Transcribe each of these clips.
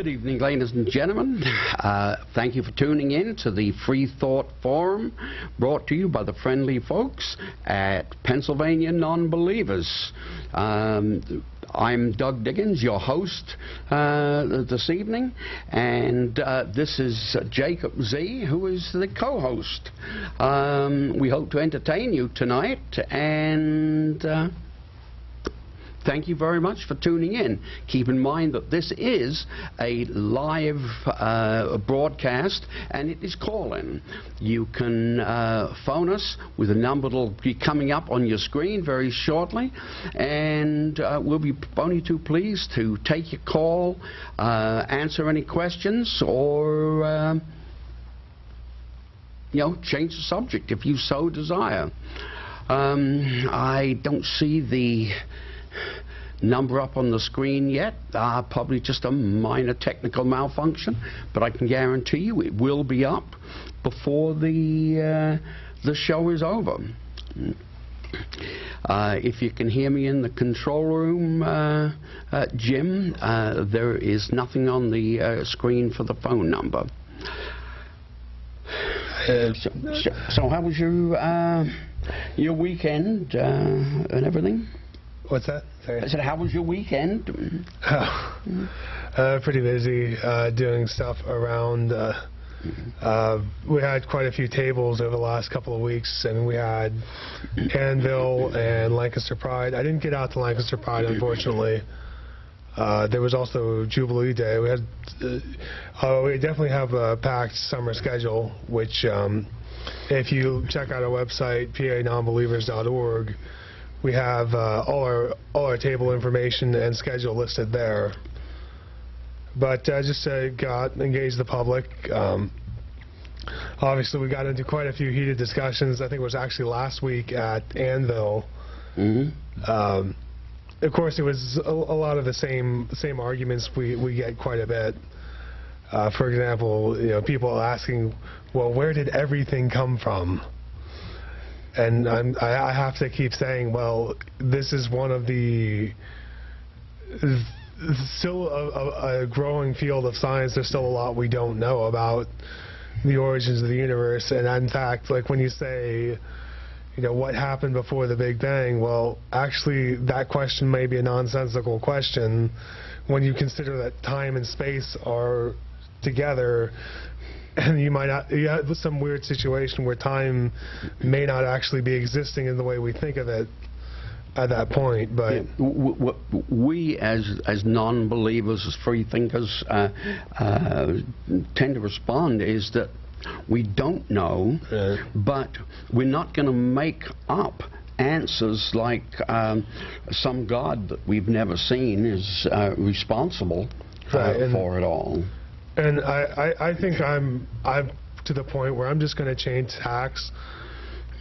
Good evening, ladies and gentlemen. Thank you for tuning in to the Free Thought Forum, brought to you by the friendly folks at Pennsylvania Non-Believers. I'm Doug Diggins, your host this evening, and this is Jacob Z, who is the co-host. We hope to entertain you tonight, and thank you very much for tuning in. Keep in mind that this is a live broadcast, and it is call-in. You can phone us with a number that will be coming up on your screen very shortly, and we'll be only too pleased to take your call, answer any questions, or change the subject if you so desire. I don't see the number up on the screen yet. Probably just a minor technical malfunction, but I can guarantee you it will be up before the show is over. If you can hear me in the control room, Jim, there is nothing on the screen for the phone number. So how was your weekend and everything? What's that? Sorry. I said, how was your weekend? Pretty busy doing stuff around. We had quite a few tables over the last couple of weeks, and we had Anvil and Lancaster Pride. I didn't get out to Lancaster Pride, unfortunately. There was also Jubilee Day. We definitely have a packed summer schedule, which if you check out our website, panonbelievers.org, we have all our table information and schedule listed there. But just got engaged the public. Obviously, we got into quite a few heated discussions. I think it was actually last week at Anvil. Mm-hmm. Of course, it was a lot of the same arguments we get quite a bit. For example, people asking, well, where did everything come from? And I have to keep saying, well, this is one of the still a growing field of science. There's still a lot we don't know about the origins of the universe. And in fact, like when you say, what happened before the Big Bang? Well, actually, that question may be a nonsensical question when you consider that time and space are together. And you have some weird situation where time may not actually be existing in the way we think of it at that point. But we, as non-believers, as free thinkers, tend to respond is that we don't know, but we're not going to make up answers like some God that we've never seen is responsible for it all. And I think I'm to the point where I'm just going to change tacks,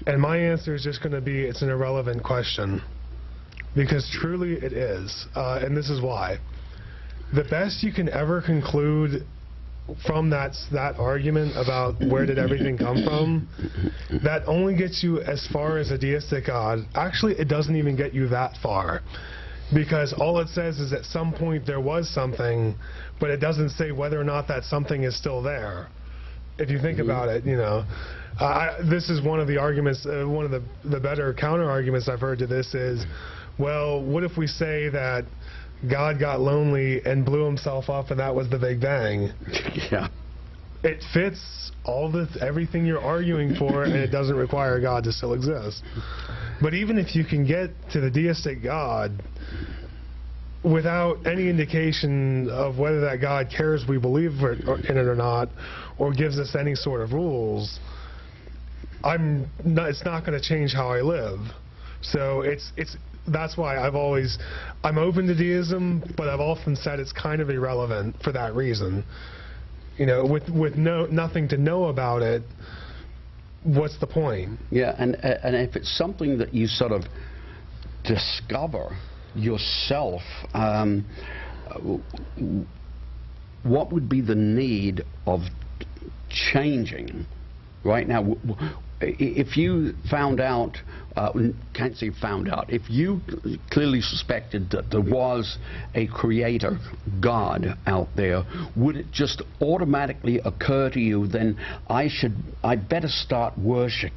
and my answer is just going to be it's an irrelevant question, because truly it is, and this is why. The best you can ever conclude from that argument about where did everything come from, that only gets you as far as a deistic God. Actually, it doesn't even get you that far. Because all it says is at some point there was something, but it doesn't say whether or not that something is still there. If you think about it, this is one of the arguments, one of the better counter-arguments I've heard to this is, well, what if we say that God got lonely and blew himself up and that was the Big Bang? Yeah. It fits everything you're arguing for, and it doesn't require God to still exist. But even if you can get to the deistic God without any indication of whether that God cares we believe in it or not, or gives us any sort of rules, it's not going to change how I live. So that's why I'm open to deism, but I've often said it's kind of irrelevant for that reason. With nothing to know about it, what's the point? Yeah, and if it's something that you sort of discover yourself, what would be the need of changing? Right now, if you found out, can't say found out, if you clearly suspected that there was a creator, God, out there, would it just automatically occur to you, then I'd better start worshiping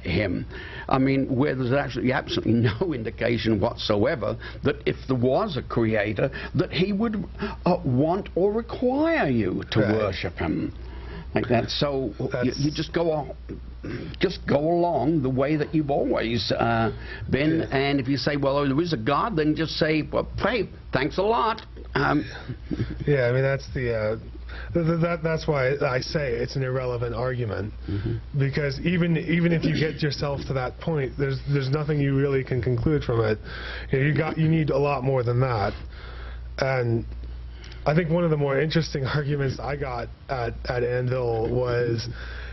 him. I mean, where there's actually absolutely no indication whatsoever that if there was a creator, that he would want or require you to worship him like that. So you just go along the way that you've always been. And if you say, well, there is a God, then just say, well, hey, thanks a lot. Yeah, I mean, that's the that's why I say it's an irrelevant argument, because even if you get yourself to that point, there's nothing you really can conclude from it. You need a lot more than that. And I think one of the more interesting arguments I got at Anvil was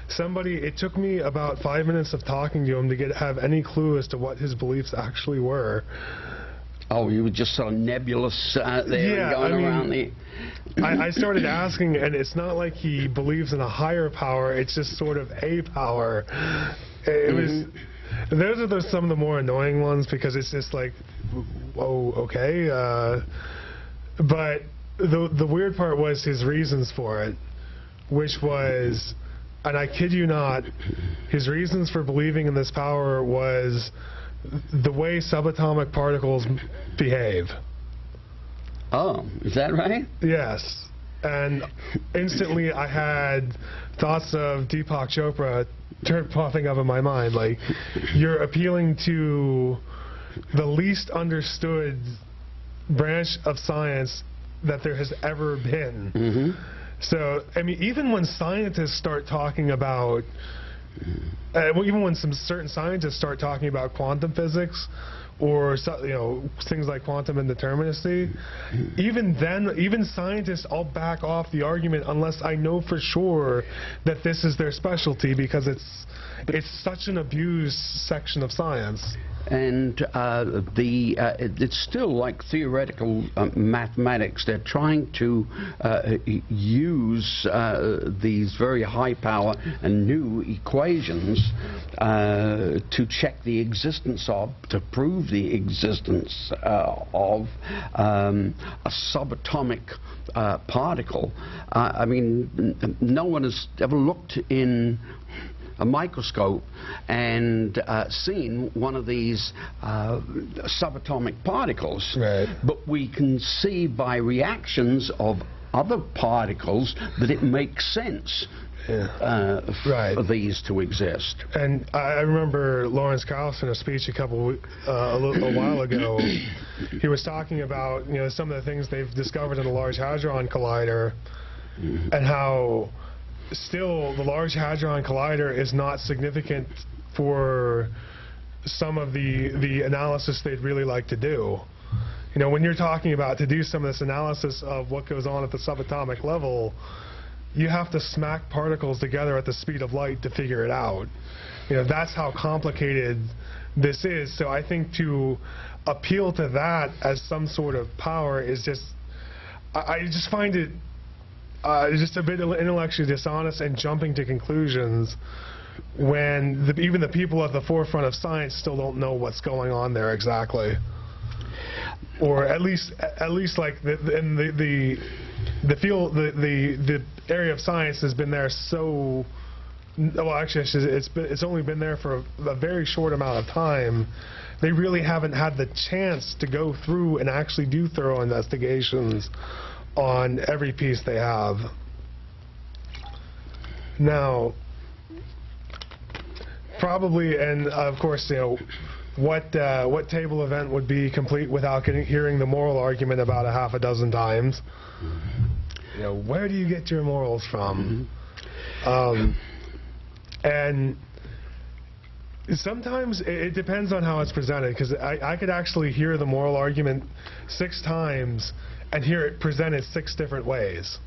somebody. It took me about 5 minutes of talking to him to have any clue as to what his beliefs actually were. Oh, you were just sort of nebulous there, going around the... I started asking, and it's not like he believes in a higher power, it's just sort of a power. It was... Those are some of the more annoying ones, because it's just like, oh, okay. But the weird part was his reasons for it, which was, and I kid you not, his reasons for believing in this power was the way subatomic particles behave. Oh, is that right? Yes. And instantly I had thoughts of Deepak Chopra popping up in my mind. Like, you're appealing to the least understood branch of science that there has ever been. So, I mean, even when scientists start talking about even when some certain scientists start talking about quantum physics, or things like quantum indeterminacy, even then, even scientists, I'll back off the argument unless I know for sure that this is their specialty, because it's such an abused section of science. And it's still like theoretical mathematics. They're trying to use these very high power and new equations to check the existence of, to prove the existence of a subatomic particle. I mean, no one has ever looked in a microscope and seen one of these subatomic particles. Right. But we can see by reactions of other particles that it makes sense for these to exist. And I remember Lawrence Krauss in a speech a while ago. He was talking about some of the things they've discovered in the Large Hadron Collider, and how still the Large Hadron Collider is not significant for some of the analysis they'd really like to do. When you're talking about to do some of this analysis of what goes on at the subatomic level, you have to smack particles together at the speed of light to figure it out. That's how complicated this is. So I think to appeal to that as some sort of power is just, I just find it just a bit intellectually dishonest and jumping to conclusions when even the people at the forefront of science still don't know what's going on there exactly, or at least like the area of science has been there so well. Actually, it's only been there for a very short amount of time. They really haven't had the chance to go through and actually do thorough investigations on every piece they have. Now, probably, and of course, what table event would be complete without hearing the moral argument about a half a dozen times? Where do you get your morals from? And sometimes it depends on how it's presented, because I could actually hear the moral argument 6 times and hear it presented 6 different ways.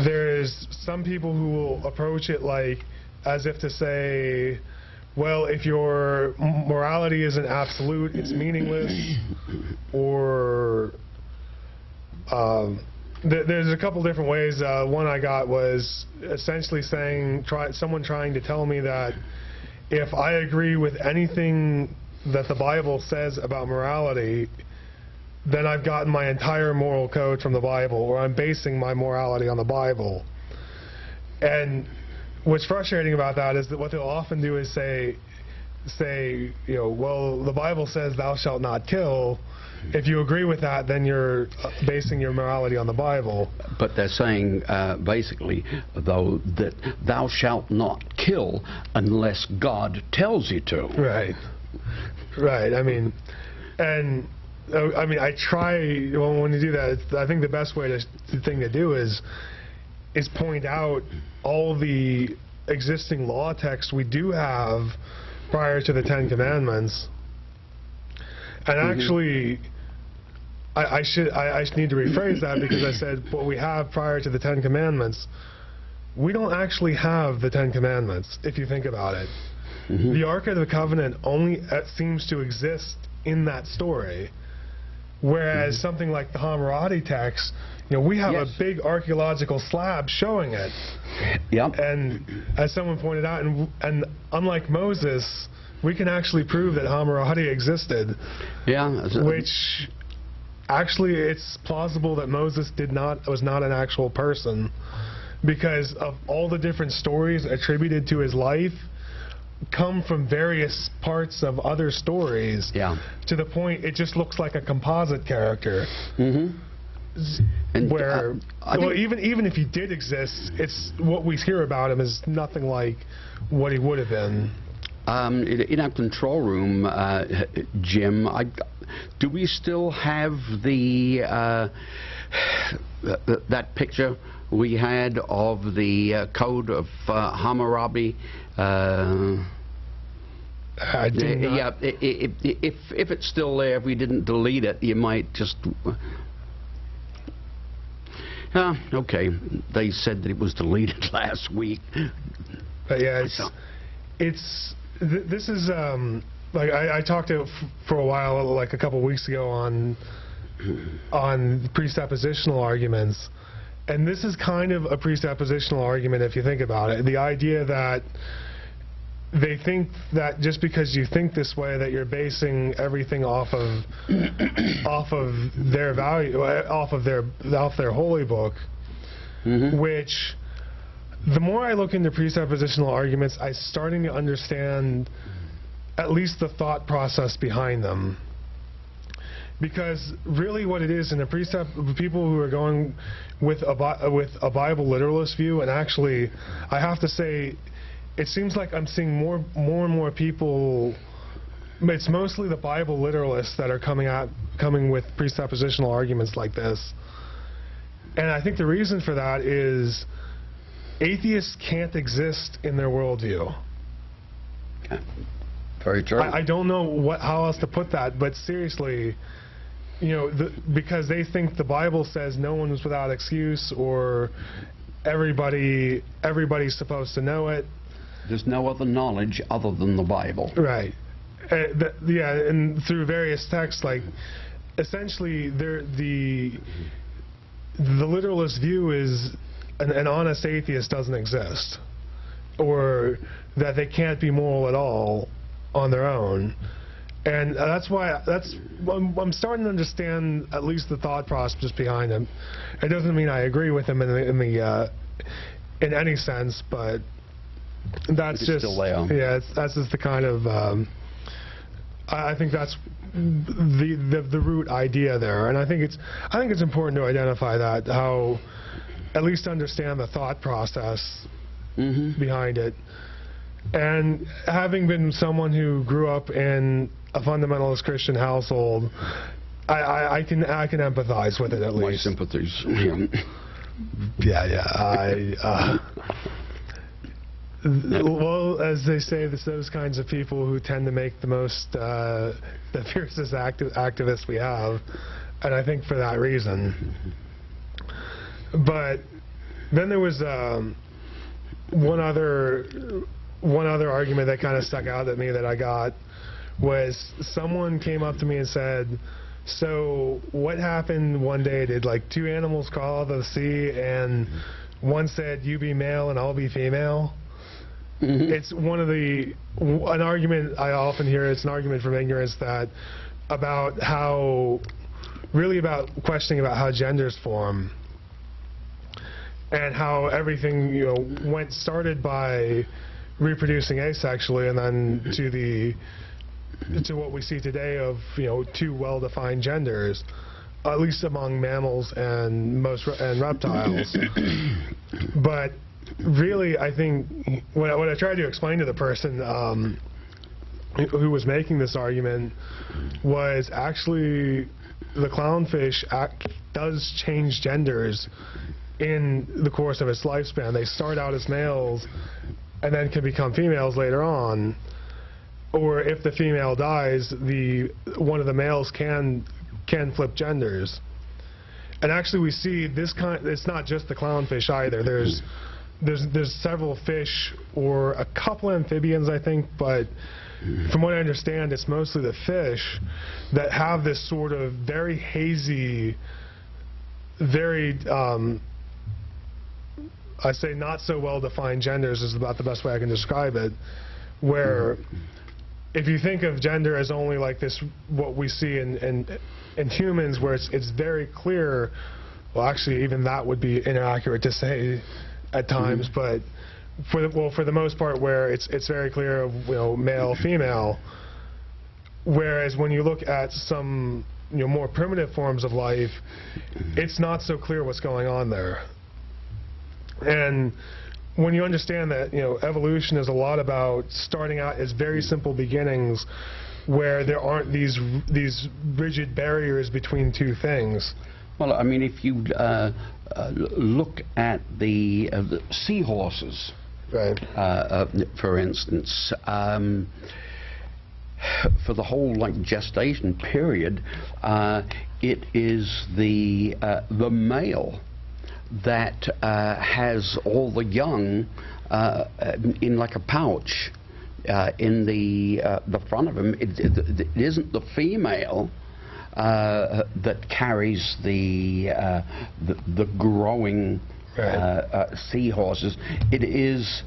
There's some people who will approach it like as if to say, well, if your morality isn't absolute, it's meaningless, or There's a couple different ways. One I got was essentially saying, someone trying to tell me that if I agree with anything that the Bible says about morality, then I've gotten my entire moral code from the Bible, or I'm basing my morality on the Bible. And what's frustrating about that is that what they'll often do is say, well, the Bible says thou shalt not kill. If you agree with that, then you're basing your morality on the Bible. But they're saying, basically, though, that thou shalt not kill unless God tells you to. Right. Right. I mean, I try, when you do that, I think the best thing to do is point out all the existing law texts we do have prior to the Ten Commandments. And actually, I need to rephrase that, because I said what we have prior to the Ten Commandments. We don't actually have the Ten Commandments, if you think about it. The Ark of the Covenant only seems to exist in that story, whereas something like the Hammurabi text, we have a big archaeological slab showing it. Yep. And as someone pointed out, and unlike Moses, we can actually prove that Hammurabi existed. Yeah. Which, actually, it's plausible that Moses was not an actual person, because of all the different stories attributed to his life come from various parts of other stories. Yeah. To the point it just looks like a composite character. And where, even if he did exist, it's what we hear about him is nothing like what he would have been. In our control room, Jim, do we still have that picture we had of the Code of Hammurabi? I do not. Yeah, if it's still there, if we didn't delete it, you might just... okay. They said that it was deleted last week. But yeah, this is like I talked to for a while, like a couple weeks ago, on presuppositional arguments, and this is kind of a presuppositional argument if you think about it. The idea that they think that just because you think this way, that you're basing everything off of their value, off their holy book, which, the more I look into presuppositional arguments, I'm starting to understand at least the thought process behind them. Because really what it is, in a people who are going with a Bible literalist view, and actually, I have to say, it seems like I'm seeing more and more people. It's mostly the Bible literalists that are coming with presuppositional arguments like this. And I think the reason for that is atheists can't exist in their worldview. Okay. Very true. I don't know how else to put that, but seriously, because they think the Bible says no one was without excuse, or everybody's supposed to know it. There's no other knowledge other than the Bible. Right. And through various texts, like, essentially, the literalist view is an honest atheist doesn't exist, or that they can't be moral at all on their own. And that's why I'm starting to understand at least the thought process behind them. It doesn't mean I agree with them in any sense, but that's just that's just the kind of I think that's the root idea there, and I think it's important to identify that, how at least understand the thought process behind it. And having been someone who grew up in a fundamentalist Christian household, I can empathize with it at least. My sympathies. Well, as they say, it's those kinds of people who tend to make the fiercest activists we have, and I think for that reason. But then there was one other argument that kind of stuck out at me that I got, was someone came up to me and said, So what happened one day? Did like two animals call the sea, and one said, "You be male and I'll be female"? It's an argument I often hear. It's an argument from ignorance that about questioning about how genders form, and how everything started by reproducing asexually, and then to what we see today of two well-defined genders, at least among mammals and reptiles. But really, I think what I tried to explain to the person who was making this argument was actually the clownfish does change genders in the course of its lifespan. They start out as males and then can become females later on. Or if the female dies, one of the males can flip genders. And actually, we see this kind. It's not just the clownfish either. There's several fish, or a couple amphibians, I think, but from what I understand, it's mostly the fish that have this sort of very hazy, very I say not so well-defined genders is about the best way I can describe it, where if you think of gender as only like this, what we see in humans, where it's very clear. Well, actually, even that would be inaccurate to say at times, but for the most part, where it's very clear of male, female. Whereas when you look at some more primitive forms of life, it's not so clear what's going on there. And when you understand that evolution is a lot about starting out as very simple beginnings, where there aren't these rigid barriers between two things. Well, I mean, if you look at the seahorses, right, for instance, for the whole gestation period, it is the male that has all the young in like a pouch in the front of him. It isn't the female that carries the growing seahorses. It is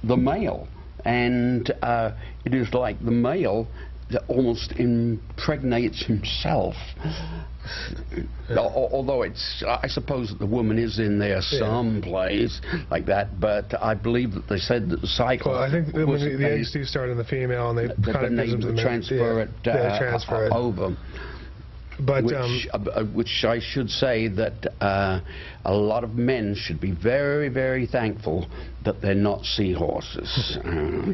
the male, and it is like the male that almost impregnates himself. Although I suppose that the woman is in there someplace like that, but I believe that they said that the cycle. Well, I think when the eggs do start in the female, and they kind of transfer it over. But which I should say that a lot of men should be very, very thankful that they're not seahorses.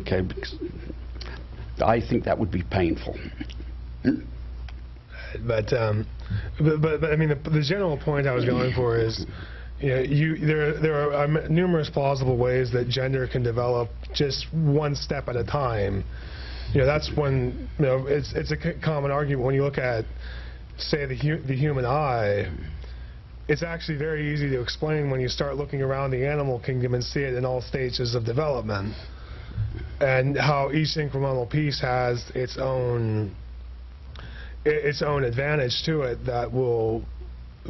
Okay, because I think that would be painful. But I mean, the general point I was going for is, there are numerous plausible ways that gender can develop just one step at a time. That's when it's a common argument when you look at, say, the human eye. It's actually very easy to explain when you start looking around the animal kingdom and see it in all stages of development, and how each incremental piece has its own advantage to it that will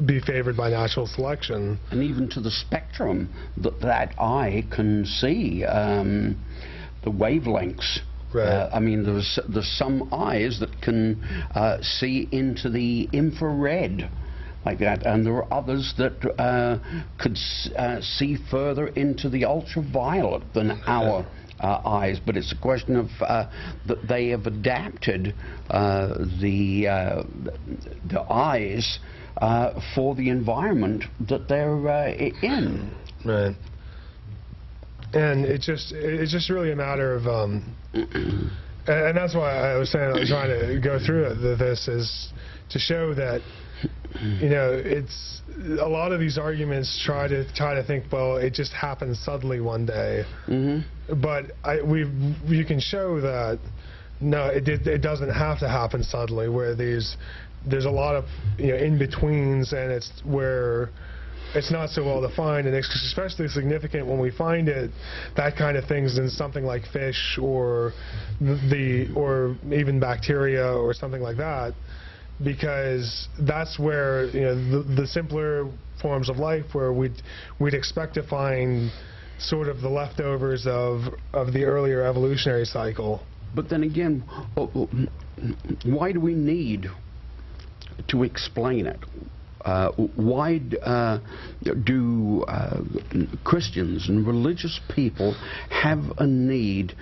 be favored by natural selection. And even to the spectrum that eye can see, the wavelengths. Right. I mean, there's some eyes that can see into the infrared like that, and there are others that could see further into the ultraviolet than our eyes. But it's a question of that they have adapted the eyes for the environment that they're in. Right. And it's just really a matter of, and that's why I was saying I'm trying to go through this is to show that, it's a lot of these arguments try to think, well, it just happens suddenly one day. But you can show that no, it doesn't have to happen suddenly. Where there's a lot of in betweens, and it's where it's not so well defined, and it's especially significant when we find that kind of things in something like fish or even bacteria or something like that. because that's where, you know, the simpler forms of life, where we'd expect to find sort of the leftovers of the earlier evolutionary cycle. But then again, why do we need to explain it? Why do Christians and religious people have a need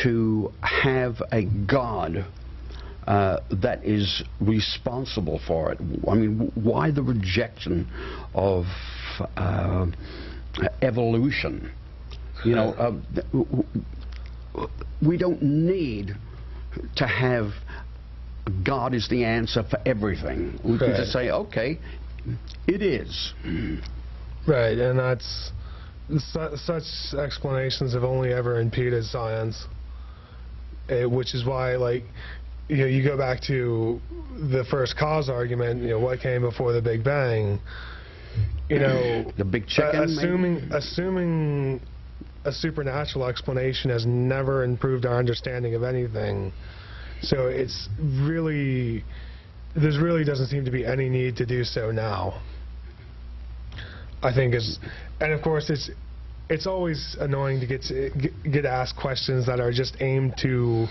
to have a God that is responsible for it? I mean, why the rejection of evolution? You know, we don't need to have God is the answer for everything. We can just say, okay, it is. Right, and that's such explanations have only ever impeded science, which is why, like, you know, you go back to the first cause argument. You know, what came before the Big Bang? You know, the big chicken. Assuming a supernatural explanation has never improved our understanding of anything. So it's really, there really doesn't seem to be any need to do so now. I think it's, and of course it's always annoying to get asked questions that are just aimed to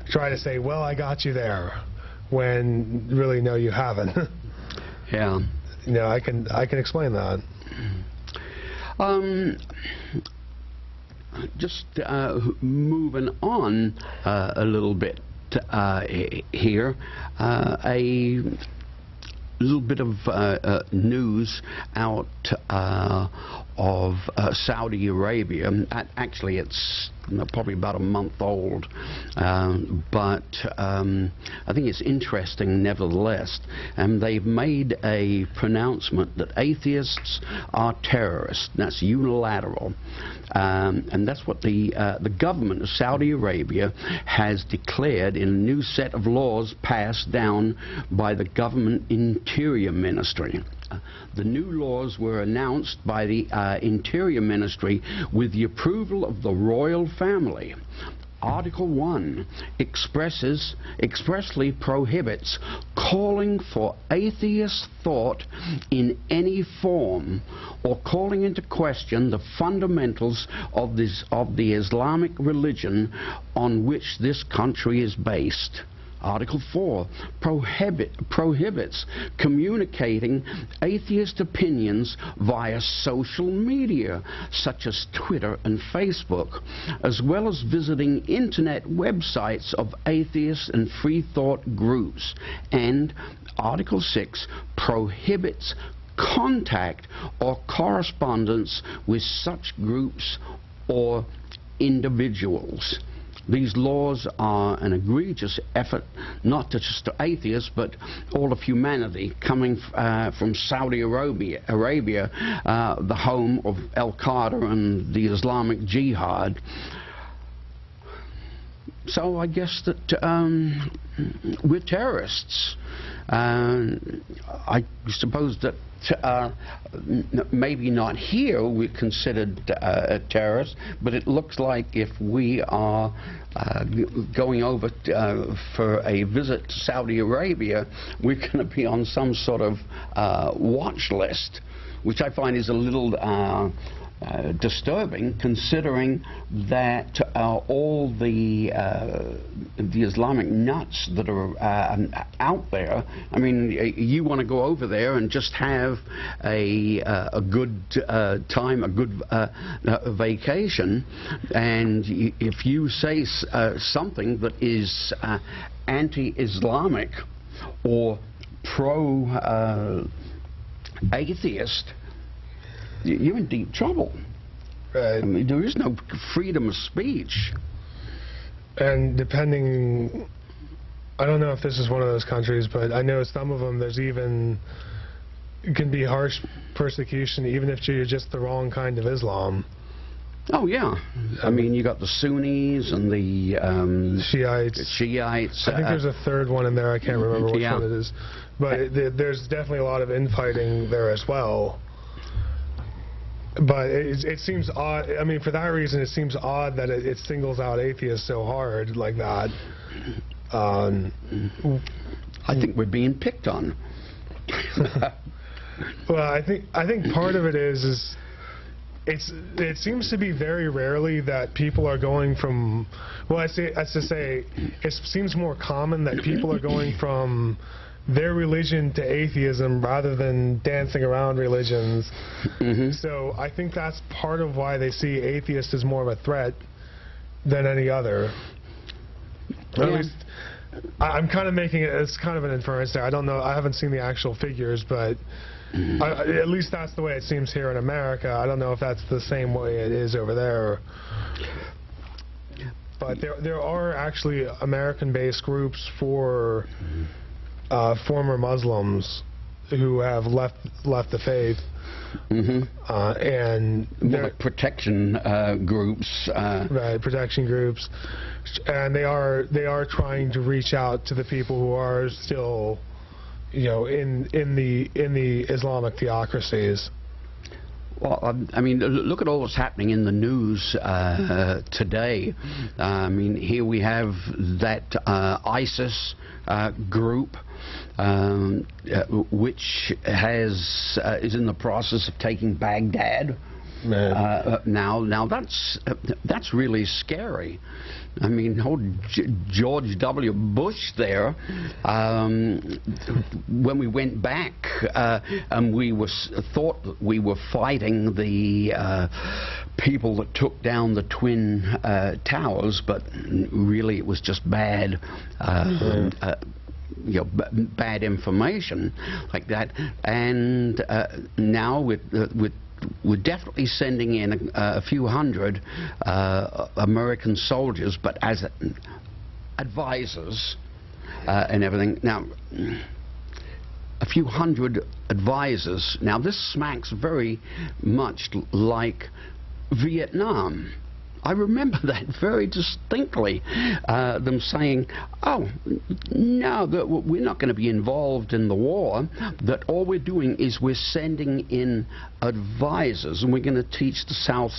try to say, well, I got you there, when really, no, you haven't. Yeah. You know, I can explain that. Just moving on a little bit here, a little bit of news out of Saudi Arabia. Actually, it's probably about a month old, but I think it's interesting nevertheless. They've made a pronouncement that atheists are terrorists. That's unilateral, and that's what the government of Saudi Arabia has declared in a new set of laws passed down by the government Interior Ministry. The new laws were announced by the Interior Ministry with the approval of the royal family. Article 1 expressly prohibits calling for atheist thought in any form or calling into question the fundamentals of the Islamic religion on which this country is based. Article 4 prohibits communicating atheist opinions via social media, such as Twitter and Facebook, as well as visiting internet websites of atheist and free thought groups. And Article 6 prohibits contact or correspondence with such groups or individuals. These laws are an egregious effort, not just to atheists, but all of humanity, coming from Saudi Arabia, the home of Al-Qaeda and the Islamic Jihad. So I guess that we're terrorists. I suppose that maybe not here we're considered terrorists, but it looks like if we are going over for a visit to Saudi Arabia, we're going to be on some sort of watch list, which I find is a little disturbing, considering that all the Islamic nuts that are out there. I mean, you want to go over there and just have a good time, a good vacation, and if you say something that is anti-Islamic or pro-atheist, you're in deep trouble. Right. I mean, there is no freedom of speech. And depending, I don't know if this is one of those countries, but I know some of them, there's even, it can be harsh persecution even if you're just the wrong kind of Islam. Oh, yeah. I mean, you got the Sunnis and the Shiites. I think there's a third one in there. I can't remember which one it is. But there's definitely a lot of infighting there as well. But it seems odd. I mean, for that reason, it seems odd that it singles out atheists so hard like that. I think we're being picked on. Well, I think part of it is it seems to be very rarely that people are going from, well, it seems more common that people are going from their religion to atheism rather than dancing around religions. So I think that's part of why they see atheist as more of a threat than any other. At least I'm kind of making it as kind of an inference there. I don't know. I haven't seen the actual figures, but at least that's the way it seems here in America. I don't know if that's the same way it is over there. But there are actually American-based groups for former Muslims who have left the faith. And like protection groups. Right, protection groups, and they are trying to reach out to the people who are still, in the Islamic theocracies. Well, I mean, look at all that's happening in the news today. I mean, here we have that ISIS group, which is in the process of taking Baghdad. Now that's really scary. I mean, old George W. Bush there, when we went back, and we thought that we were fighting the people that took down the Twin Towers, but really it was just bad. Bad information like that, and now we're definitely sending in a few hundred American soldiers, but as advisors and everything. Now, a few hundred advisors. Now, this smacks very much like Vietnam. I remember that very distinctly, them saying, oh, no, we're not going to be involved in the war, that all we're doing is we're sending in advisors, and we're going to teach the South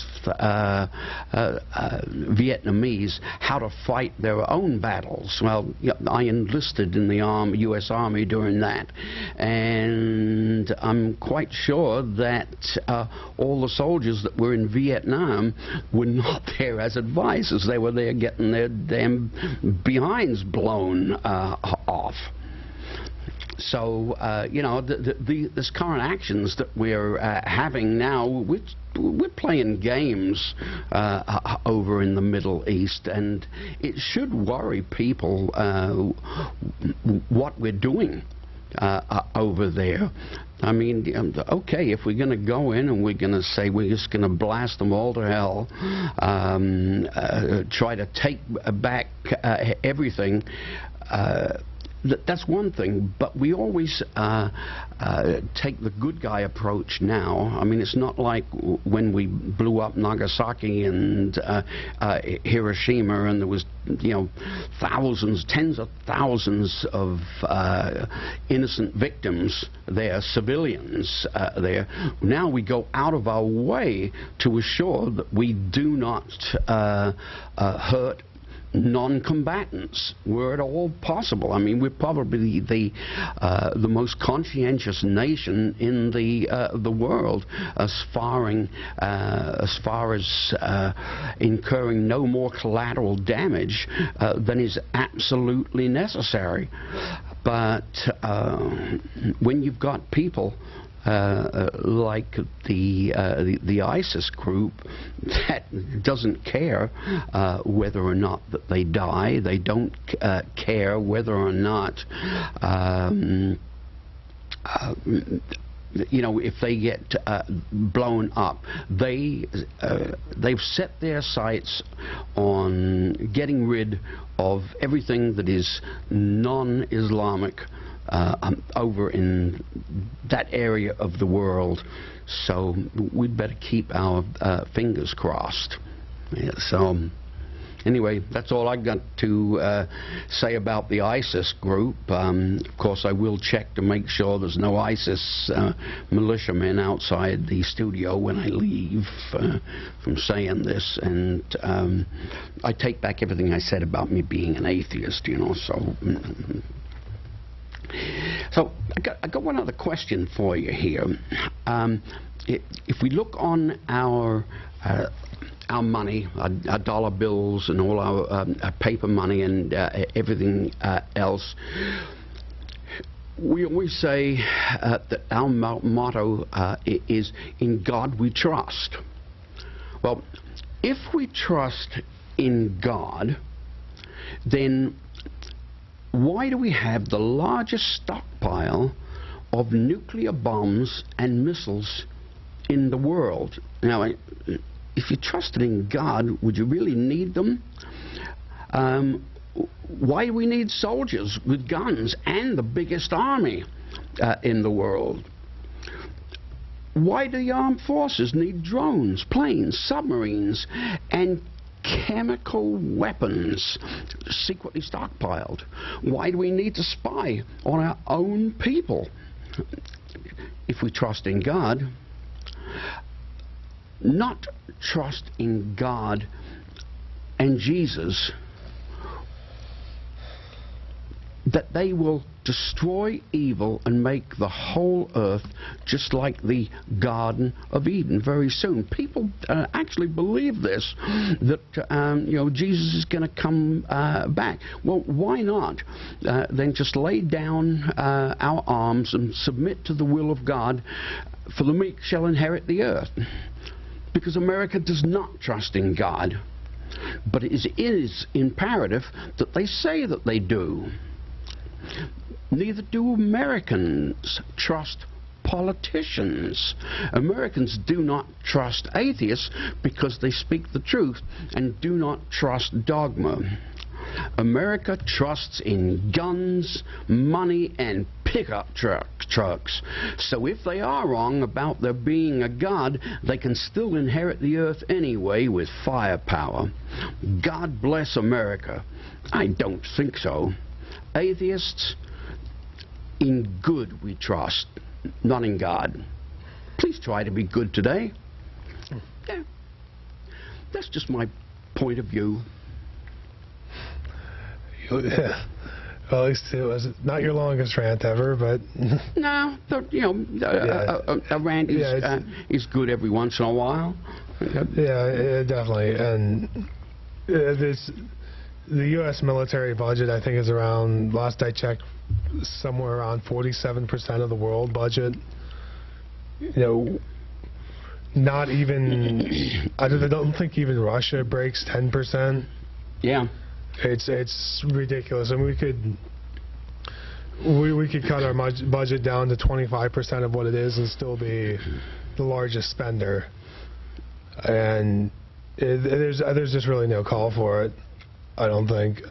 Vietnamese how to fight their own battles. Well, I enlisted in the U.S. Army during that, and I'm quite sure that all the soldiers that were in Vietnam were not there as advisors. They were there getting their damn behinds blown off. So, this current actions that we're having now, we're playing games over in the Middle East, and it should worry people what we're doing over there. I mean, okay, if we're going to go in and we're going to say we're just going to blast them all to hell, try to take back everything, that's one thing, but we always take the good guy approach now. I mean, it's not like when we blew up Nagasaki and Hiroshima, and there was, thousands, tens of thousands of innocent victims there, civilians there. Now we go out of our way to assure that we do not hurt non-combatants were at all possible. I mean, we're probably the most conscientious nation in the world as far as incurring no more collateral damage than is absolutely necessary. But when you've got people like the ISIS group that doesn't care whether or not that they die, they don't care whether or not if they get blown up. They've set their sights on getting rid of everything that is non-Islamic over in that area of the world. So we'd better keep our fingers crossed. Yeah, so anyway, that's all I got to say about the ISIS group. Of course, I will check to make sure there's no ISIS militiamen outside the studio when I leave from saying this. And I take back everything I said about me being an atheist, so... So I got one other question for you here. If we look on our money, our dollar bills, and all our paper money and everything else, we always say that our motto is, "In God we trust." Well, if we trust in God, then why do we have the largest stockpile of nuclear bombs and missiles in the world? Now, if you trusted in God, would you really need them? Why do we need soldiers with guns and the biggest army in the world? Why do the armed forces need drones, planes, submarines, and chemical weapons secretly stockpiled? Why do we need to spy on our own people? If we trust in God, not trust in God and Jesus, that they will destroy evil and make the whole earth just like the Garden of Eden very soon. People actually believe this, that Jesus is going to come back. Well, why not then just lay down our arms and submit to the will of God? For the meek shall inherit the earth. Because America does not trust in God, but it is imperative that they say that they do. Neither do Americans trust politicians. Americans do not trust atheists because they speak the truth and do not trust dogma. America trusts in guns, money, and pickup trucks. So if they are wrong about there being a God, they can still inherit the earth anyway with firepower. God bless America. I don't think so. Atheists, in good we trust, not in God. Please try to be good today. Yeah. That's just my point of view. Well, at least it was not your longest rant ever, but... No, a rant is good every once in a while. Yeah, definitely. And the U.S. military budget, I think, is around, last I checked, somewhere around 47% of the world budget. Not even... I don't think even Russia breaks 10%. Yeah. It's ridiculous. I mean, we could cut our budget down to 25% of what it is and still be the largest spender. And there's just really no call for it, I don't think.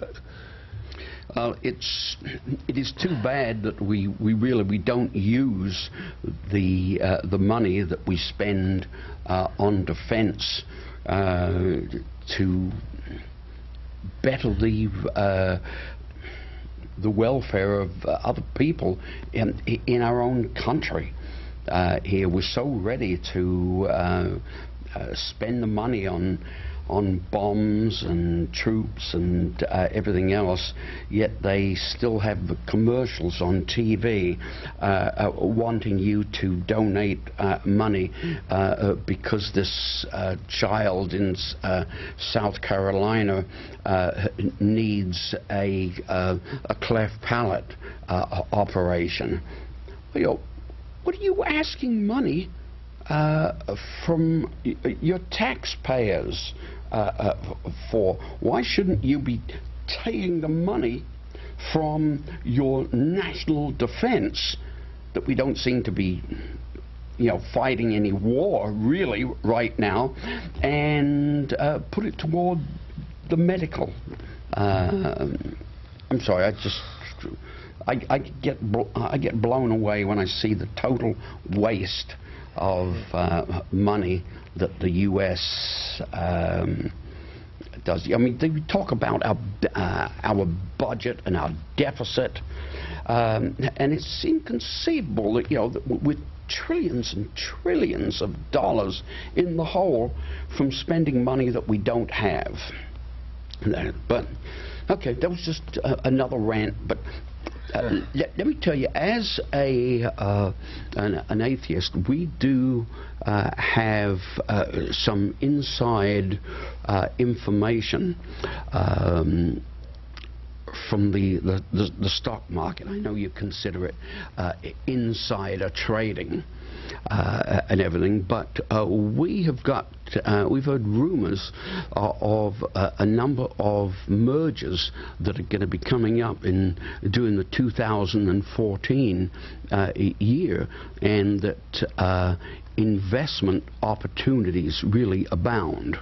It is too bad that we don't use the money that we spend on defense to better the welfare of other people in our own country. Here we're so ready to spend the money on bombs and troops and everything else, yet they still have the commercials on TV wanting you to donate money because this child in South Carolina needs a cleft palate operation. What are you asking money from your taxpayers for? Why shouldn't you be taking the money from your national defense that we don't seem to be fighting any war really right now, and put it toward the medical? I'm sorry, I get blown away when I see the total waste of money that the U.S. does. I mean, they talk about our budget and our deficit, and it's inconceivable that that with trillions and trillions of dollars in the hole from spending money that we don't have. But okay, that was just another rant. But Let me tell you, as an atheist, we do have some inside information from the stock market. I know you consider it insider trading and everything, but we've heard rumors of a number of mergers that are going to be coming up during the 2014 year, and that investment opportunities really abound.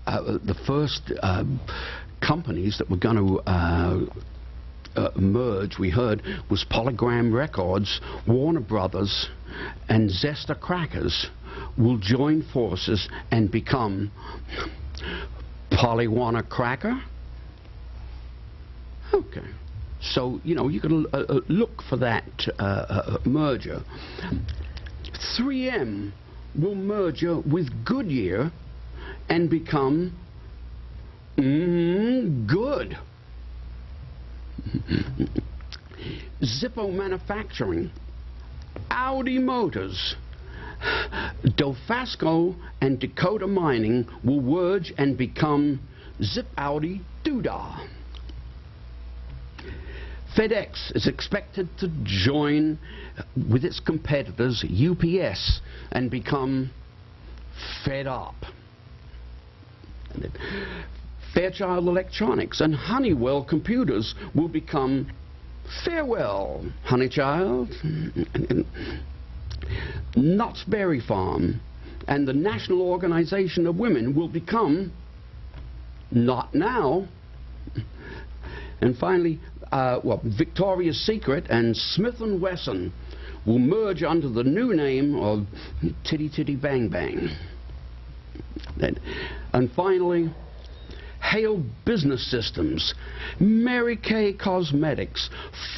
The first companies that were going to merge, we heard, was Polygram Records, Warner Brothers, and Zesta Crackers will join forces and become Polywana Cracker. Okay. So, you know, you can look for that merger. 3M will merger with Goodyear and become good. Zippo Manufacturing, Audi Motors, Dofasco and Dakota Mining will merge and become Zip Audi Doodah. FedEx is expected to join with its competitors UPS and become Fed Up. Fairchild Electronics and Honeywell Computers will become Farewell Honeychild. Knott's Berry Farm and the National Organization of Women will become Not Now. And finally, Victoria's Secret and Smith & Wesson will merge under the new name of Titty Titty Bang Bang. And finally, Hale Business Systems, Mary Kay Cosmetics,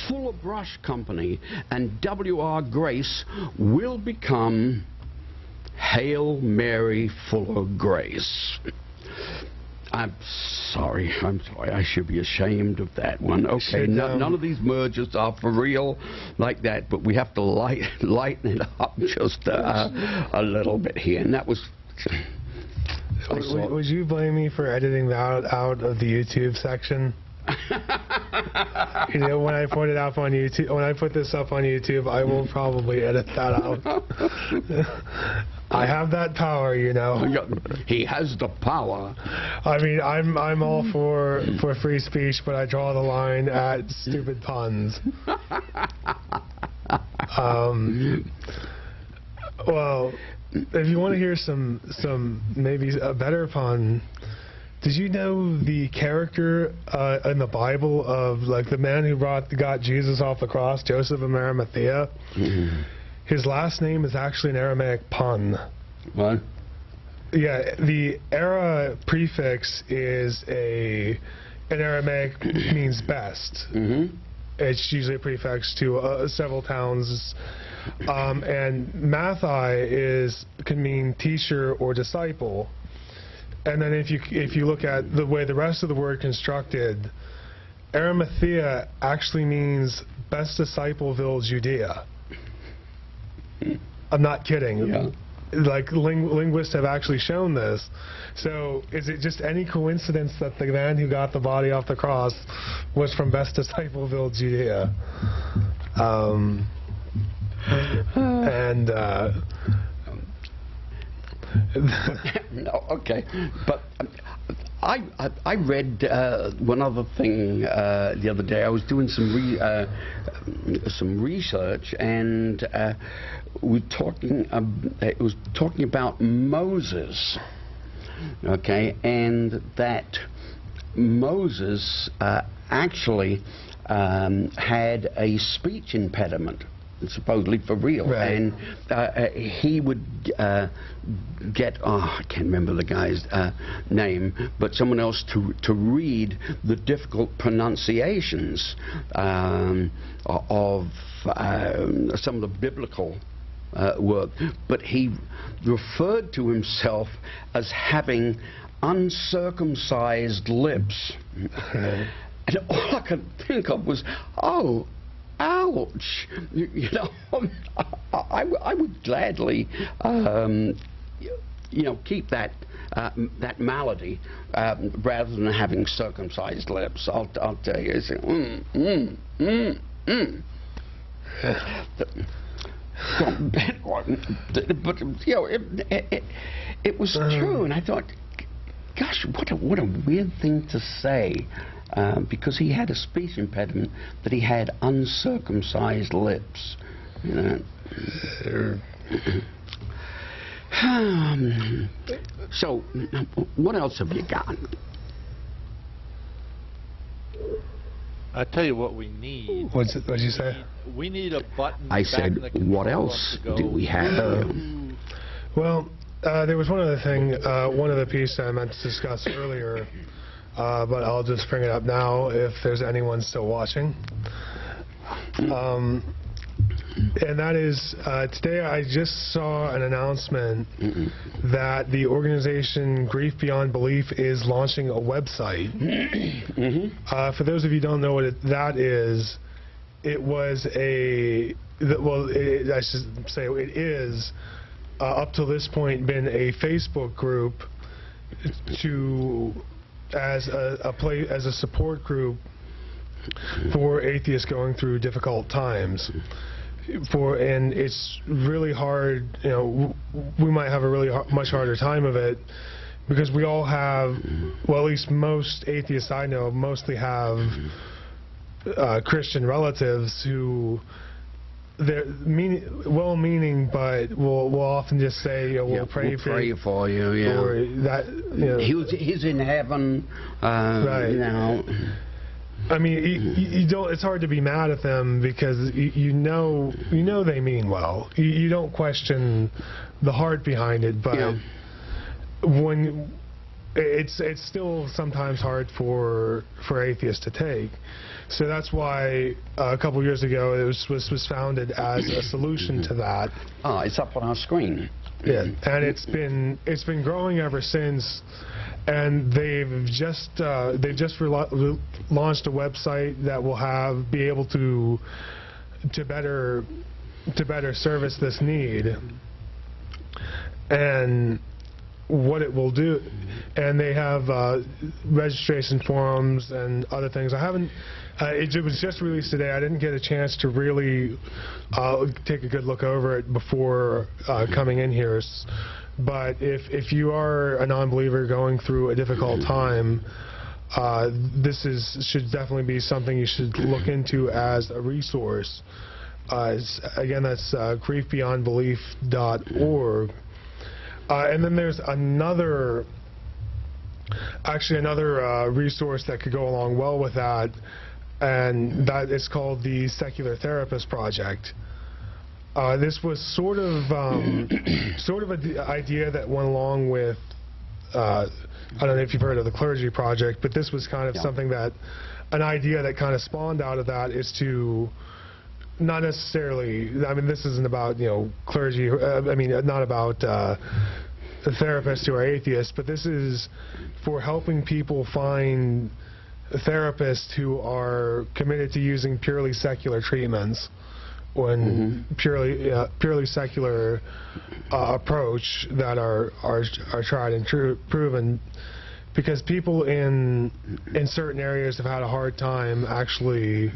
Fuller Brush Company, and W.R. Grace will become Hail Mary Fuller Grace. I'm sorry, I should be ashamed of that one. Okay, none of these mergers are for real like that, but we have to lighten it up just a little bit here. And that was... Would you blame me for editing that out of the YouTube section? You know, when I put it up on YouTube, when I put this up on YouTube, I will probably edit that out. I have that power, you know. He has the power. I mean, I'm all for free speech, but I draw the line at stupid puns. Well, if you want to hear some maybe a better pun, did you know the character in the Bible of like the man who got Jesus off the cross, Joseph of Arimathea? Mm-hmm. His last name is actually an Aramaic pun. What? Yeah, the era prefix is in Aramaic means best. Mm-hmm. It's usually a prefix to several towns. And Mathai can mean teacher or disciple. And then if you look at the way the rest of the word constructed, Arimathea actually means best discipleville Judea. I'm not kidding. Yeah. Like linguists have actually shown this. So is it just any coincidence that the man who got the body off the cross was from best discipleville Judea? No, okay, but I read one other thing the other day. I was doing some research, and it was talking about Moses, okay, and that Moses actually had a speech impediment. Supposedly for real, right. And he would get, I can't remember the guy's name, but someone else to read the difficult pronunciations of some of the biblical work. But he referred to himself as having uncircumcised lips. And all I could think of was, oh, ouch. You know, I would gladly, keep that that malady rather than having circumcised lips. I'll tell you. It's, But it was true, and I thought, gosh, what a weird thing to say, because he had a speech impediment that he had uncircumcised lips. You know. So, what else have you got? I tell you what we need. What'd you say? We need a button. I said, what else do we have? Well, there was one other thing, one other piece that I meant to discuss earlier, but I'll just bring it up now if there's anyone still watching. And that is, today I just saw an announcement that the organization Grief Beyond Belief is launching a website. For those of you who don't know what that is, it was I should say it is, up to this point, been a Facebook group as a support group for atheists going through difficult times. And it's really hard, you know, we might have a really much harder time of it because we all have, well, at least most atheists I know mostly have Christian relatives who they're well-meaning, but will often just say, you know, we'll pray for you, yeah. Or that, you know, he's in heaven, right. You know. I mean, you don't. It's hard to be mad at them because you know they mean well. You don't question the heart behind it, but when it's still sometimes hard for atheists to take. So that's why a couple years ago it was founded as a solution to that. Ah, it's up on our screen. Yeah, and it's been growing ever since. And they've just launched a website that will be able to better service this need, and what it will do. And they have registration forums and other things. I haven't. It was just released today. I didn't get a chance to really take a good look over it before coming in here. But if you are a non-believer going through a difficult time, this should definitely be something you should look into as a resource. Again, that's griefbeyondbelief.org. And then there's another resource that could go along well with that, and that is called the Secular Therapist Project. This was sort of an idea that went along with, I don't know if you've heard of the Clergy Project, but this was kind of something an idea that kind of spawned out of that is to, not necessarily, I mean, this isn't about, you know, clergy, not about the therapists who are atheists, but this is for helping people find therapists who are committed to using purely secular treatments. When purely secular approach that are tried and proven, because people in certain areas have had a hard time actually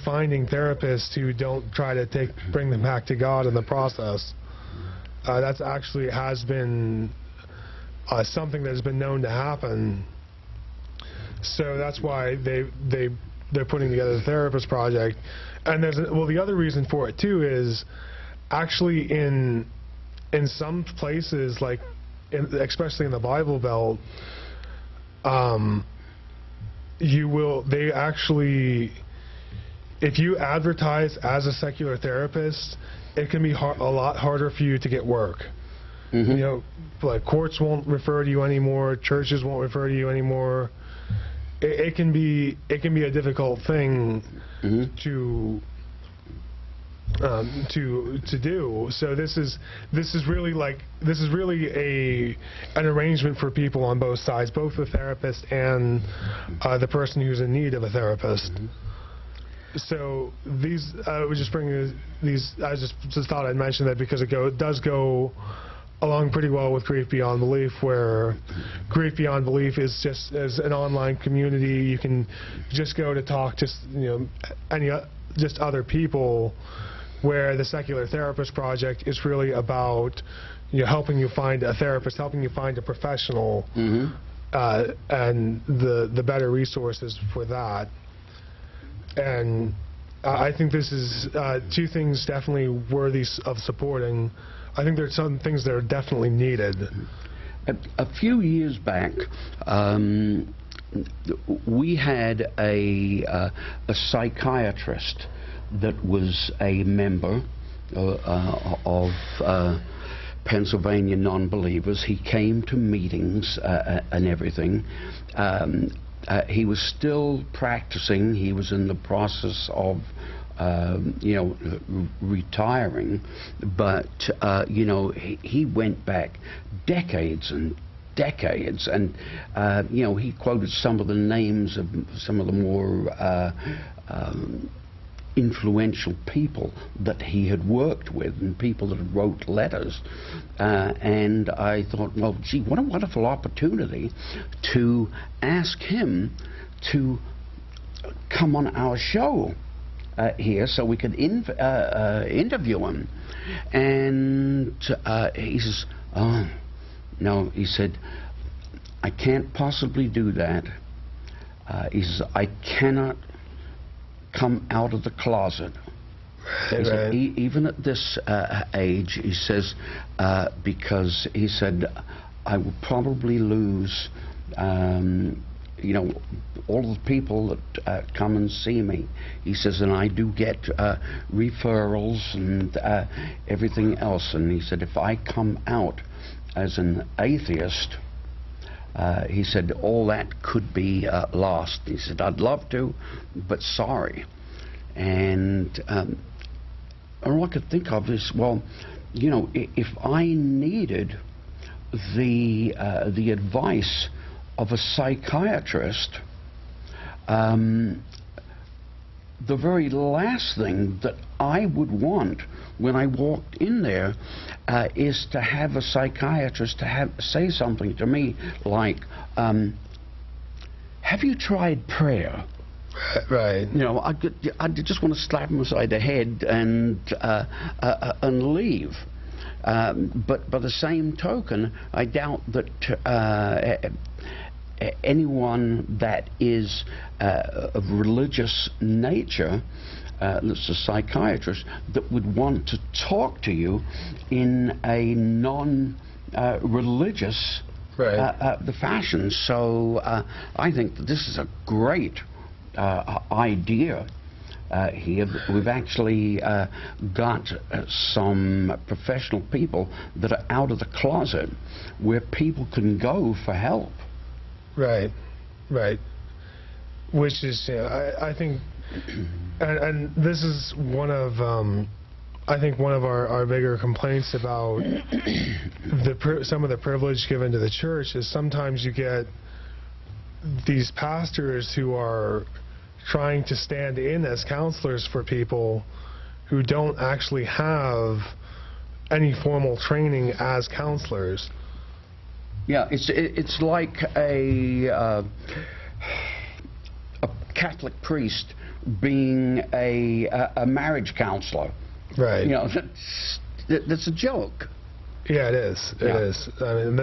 finding therapists who don't try to bring them back to God in the process. That's actually has been something that has been known to happen. So that's why they're putting together the Therapist Project. And the other reason for it too is actually in some places, like especially in the Bible Belt, they actually, if you advertise as a secular therapist, it can be a lot harder for you to get work. You know, like courts won't refer to you anymore, churches won't refer to you anymore. It can be a difficult thing to to do. So this is really an arrangement for people on both sides, both the therapist and the person who's in need of a therapist. So these, I was just bringing these. I just thought I'd mention that because it does go along pretty well with Grief Beyond Belief, where Grief Beyond Belief is just as an online community. You can just go to talk to just other people, where the Secular Therapist Project is really about helping you find a therapist, helping you find a professional, and the better resources for that. And I think this is two things definitely worthy of supporting. I think there's some things that are definitely needed. A few years back, we had a psychiatrist that was a member of Pennsylvania Non-Believers. He came to meetings and everything. He was still practicing. He was in the process of retiring, but he went back decades and decades, and he quoted some of the names of some of the more influential people that he had worked with and people that had wrote letters, and I thought, well, gee, what a wonderful opportunity to ask him to come on our show here so we could interview him. And he says, oh no, he said, I can't possibly do that. He says, I cannot come out of the closet. He said, even at this age, he says, because he said, I will probably lose all the people that come and see me. He says, and I do get referrals and everything else. And he said, if I come out as an atheist, he said, all that could be lost. He said, I'd love to, but sorry. And all I could think of is, well, if I needed the advice of a psychiatrist, the very last thing that I would want when I walked in there is to have a psychiatrist say something to me like, have you tried prayer? Right. I just want to slap him aside the head and leave. But by the same token, I doubt that anyone that is of religious nature, that's a psychiatrist, that would want to talk to you in a non-religious fashion. So I think that this is a great idea here. We've actually got some professional people that are out of the closet where people can go for help. Right. Which is, I think, and this is one of, I think one of our bigger complaints about some of the privilege given to the church is sometimes you get these pastors who are trying to stand in as counselors for people who don't actually have any formal training as counselors. Yeah, it's like a Catholic priest being a marriage counselor. Right. That's a joke. Yeah, it is. It is. I mean,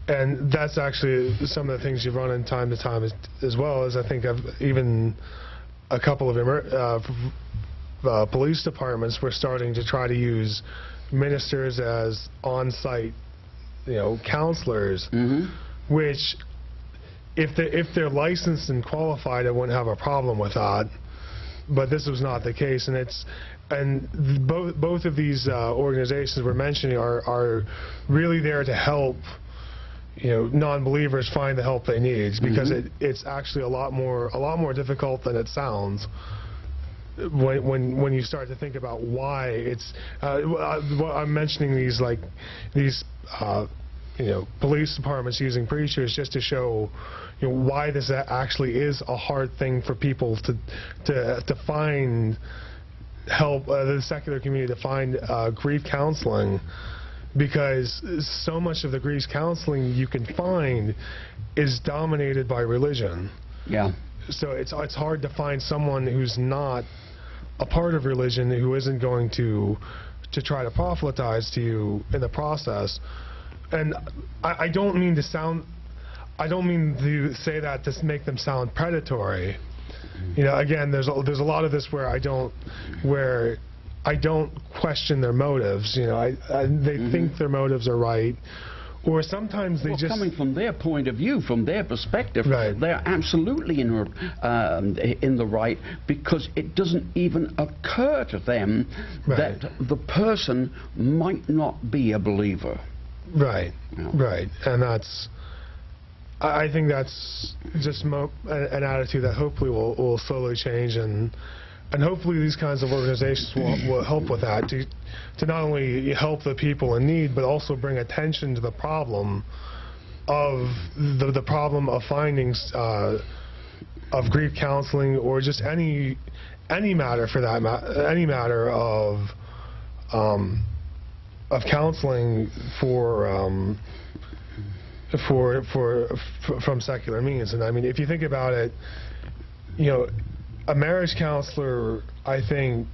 and that's actually some of the things you've run in time to time as well, as I think even a couple of police departments were starting to try to use ministers as on-site, counselors, which if they're licensed and qualified, I wouldn't have a problem with that. But this was not the case, and both of these organizations we're mentioning are really there to help non-believers find the help they need, because it's actually a lot more difficult than it sounds. when you start to think about why it's, I'm mentioning these police departments using preachers just to show, why this actually is a hard thing for people to find help, the secular community to find grief counseling, because so much of the grief counseling you can find is dominated by religion. Yeah. So it's hard to find someone who's not a part of religion, who isn't going to try to proselytize to you in the process. And I don't mean to say that to make them sound predatory. Again, there's a lot of this where I don't question their motives. They think their motives are right, or sometimes they just coming from their point of view, from their perspective, right. They're absolutely in the right, because it doesn't even occur to them right. that the person might not be a believer. Right, Yeah. right, and I think that's just an attitude that hopefully will slowly change, and hopefully these kinds of organizations will help with that, to not only help the people in need, but also bring attention to the problem of the problem of findings of grief counseling, or just any matter for that any matter of counseling from secular means. And I mean, if you think about it, a marriage counselor, I think,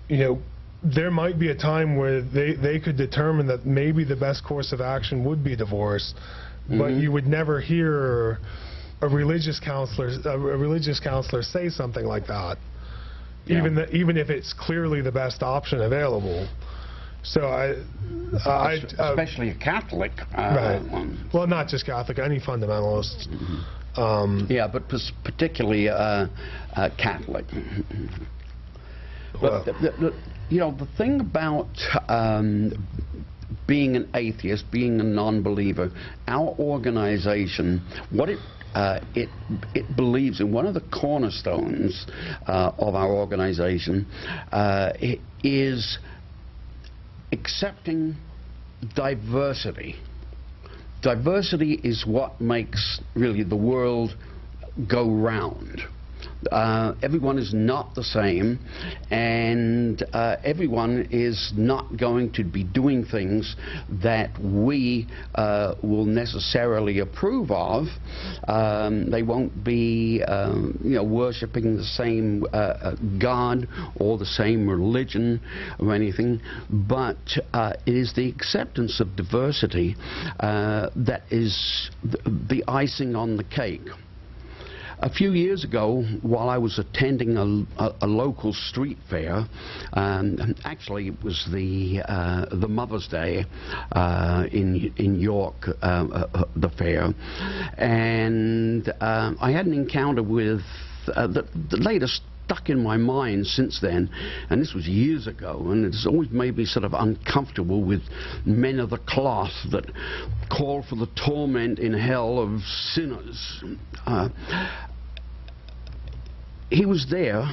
there might be a time where they could determine that maybe the best course of action would be divorce, but you would never hear a religious counselor say something like that, Yeah. even if it's clearly the best option available. So especially a Catholic right. one. Well, not just Catholic, any fundamentalist. Yeah, but particularly Catholic. But the thing about being an atheist, being a non-believer, our organization, what it believes in, one of the cornerstones of our organization is accepting diversity. Diversity is what makes really the world go round. Everyone is not the same, and everyone is not going to be doing things that we will necessarily approve of. They won't be worshipping the same God or the same religion or anything, but it is the acceptance of diversity that is the icing on the cake. A few years ago, while I was attending a local street fair, actually it was the Mother's Day in York, the fair, and I had an encounter with the latest stuck in my mind since then, and this was years ago, and it's always made me sort of uncomfortable with men of the cloth that call for the torment in hell of sinners. He was there,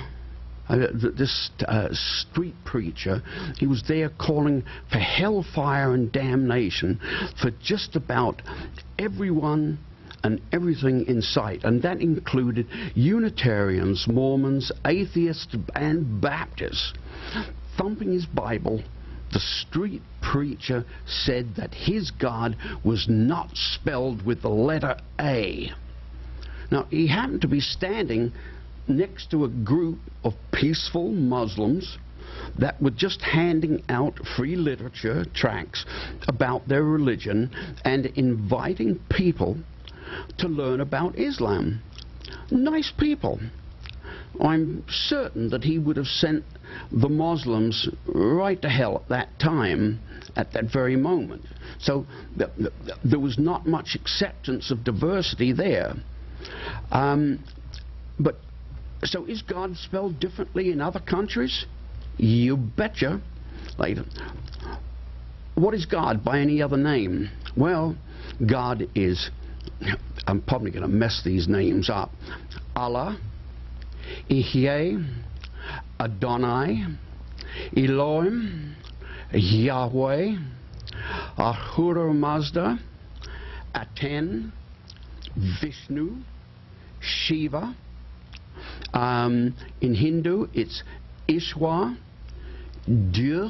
this street preacher, he was there calling for hellfire and damnation for just about everyone and everything in sight, and that included Unitarians, Mormons, atheists, and Baptists. Thumping his Bible, the street preacher said that his God was not spelled with the letter A. Now, he happened to be standing next to a group of peaceful Muslims that were just handing out free literature, tracts about their religion, and inviting people to learn about Islam. Nice people. I'm certain that he would have sent the Muslims right to hell at that time, at that very moment. So there was not much acceptance of diversity there. But so is God spelled differently in other countries? You betcha. Like, what is God by any other name? Well, God is, I'm probably going to mess these names up, Allah, Ihye, Adonai, Elohim, Yahweh, Ahura Mazda, Aten, Vishnu, Shiva. In Hindu, it's Ishwar, Dieu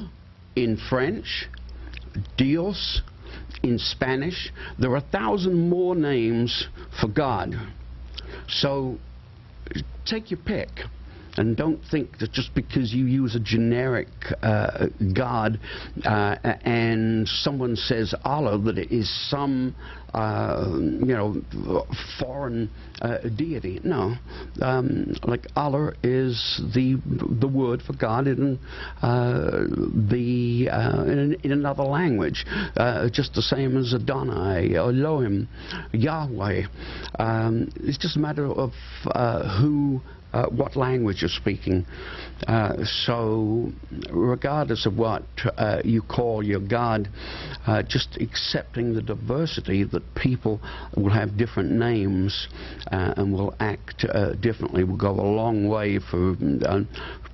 in French, Dios in Spanish. There are 1,000 more names for God. So take your pick. And don't think that just because you use a generic God and someone says Allah, that it is some, foreign deity. No, like Allah is the word for God in in another language, just the same as Adonai, Elohim, Yahweh. It's just a matter of what language you're speaking. So regardless of what you call your God, just accepting the diversity that people will have different names and will act differently will go a long way for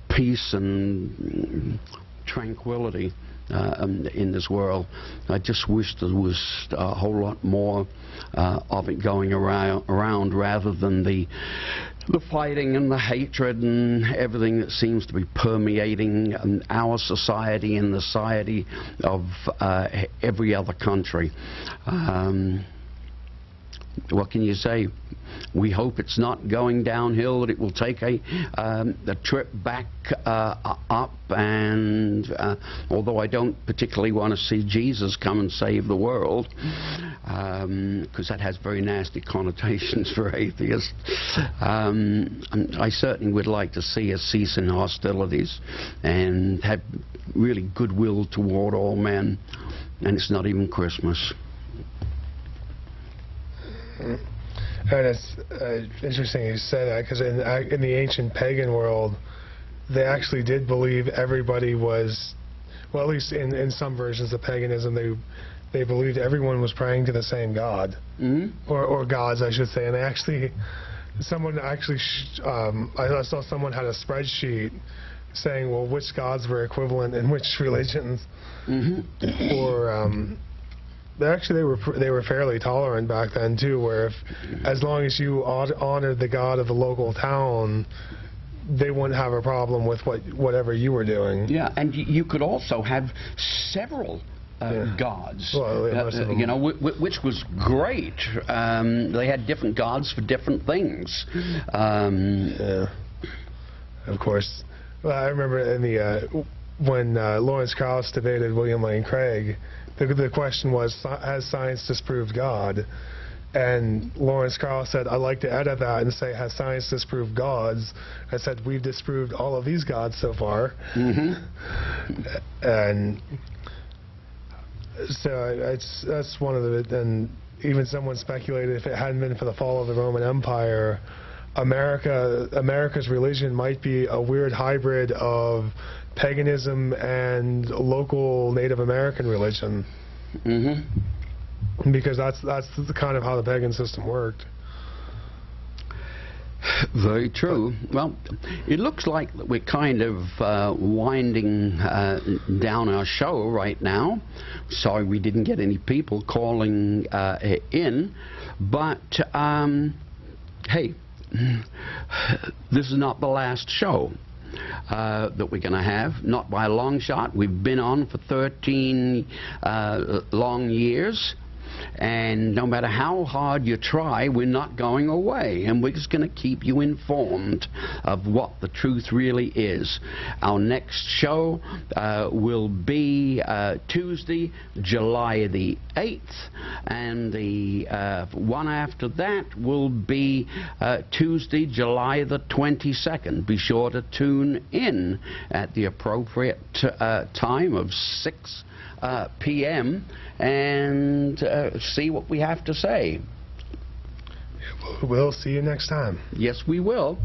peace and tranquility in this world. I just wish there was a whole lot more of it going around rather than the fighting and the hatred and everything that seems to be permeating our society and the society of every other country. What can you say? We hope it's not going downhill, that it will take a trip back up, and although I don't particularly want to see Jesus come and save the world, because that has very nasty connotations for atheists, I certainly would like to see a cease in hostilities and have really goodwill toward all men, and it's not even Christmas. And it's interesting you say that, because in the ancient pagan world, they actually did believe everybody was, well, at least in some versions of paganism, they believed everyone was praying to the same God, or gods, I should say. And I saw someone had a spreadsheet saying, well, which gods were equivalent in which religions, or actually, they were fairly tolerant back then too, where as long as you honored the god of the local town, they wouldn't have a problem with whatever you were doing. Yeah, and you could also have several gods, well, which was great. They had different gods for different things. Yeah. Of course. Well, I remember in when Lawrence Krauss debated William Lane Craig. The question was, has science disproved God? And Lawrence Krauss said, I'd like to edit that and say, has science disproved gods? I said, we've disproved all of these gods so far. And so that's one of the, and even someone speculated if it hadn't been for the fall of the Roman Empire, America's religion might be a weird hybrid of paganism and local Native American religion. Because that's the kind of how the pagan system worked. Very true. Well, it looks like we're kind of winding down our show right now. Sorry we didn't get any people calling in, but hey, this is not the last show that we're going to have, not by a long shot. We've been on for 13 long years, and no matter how hard you try, we're not going away, and we're just going to keep you informed of what the truth really is. Our next show will be Tuesday, July the 8th, and the one after that will be Tuesday, July the 22nd. Be sure to tune in at the appropriate time of 6 p.m. and see what we have to say. We'll see you next time. Yes, we will.